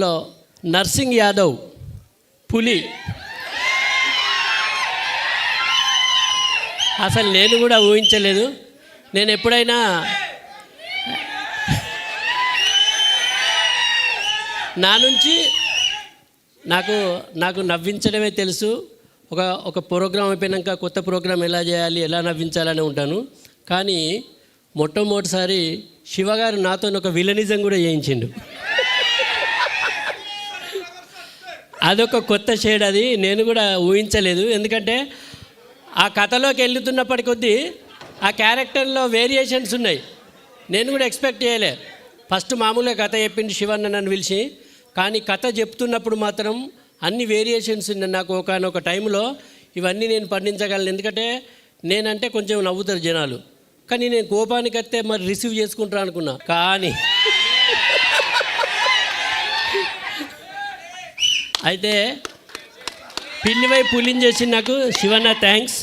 లో నర్సింగ్ యాదవ్ పులి. అసలు నేను కూడా ఊహించలేదు. నేను ఎప్పుడైనా నా నుంచి నాకు నవ్వించడమే తెలుసు. ఒక ప్రోగ్రాం అయిపోయాక కొత్త ప్రోగ్రాం ఎలా చేయాలి, ఎలా నవ్వించాలని ఉంటాను. కానీ మొట్టమొదటిసారి శివగారు నాతో ఒక విలనిజం కూడా చేయించిండు. అదొక కొత్త షేడ్. అది నేను కూడా ఊహించలేదు. ఎందుకంటే ఆ కథలోకి వెళ్తున్నప్పటి కొద్దీ ఆ క్యారెక్టర్లో వేరియేషన్స్ ఉన్నాయి. నేను కూడా ఎక్స్పెక్ట్ చేయలే. ఫస్ట్ మామూలుగా కథ చెప్పింది శివన్న నన్ను పిలిచి. కానీ కథ చెప్తున్నప్పుడు మాత్రం అన్ని వేరియేషన్స్ ఉన్నాయి. నాకు ఒకనొక టైంలో ఇవన్నీ నేను పండించగలను. ఎందుకంటే నేనంటే కొంచెం నవ్వుతారు జనాలు. కానీ నేను కోపానికి వస్తే మరి రిసీవ్ చేసుకుంటారు అనుకున్నా. కానీ అయితే పిల్లివై పులిని చేసి నాకు శివన్న థ్యాంక్స్.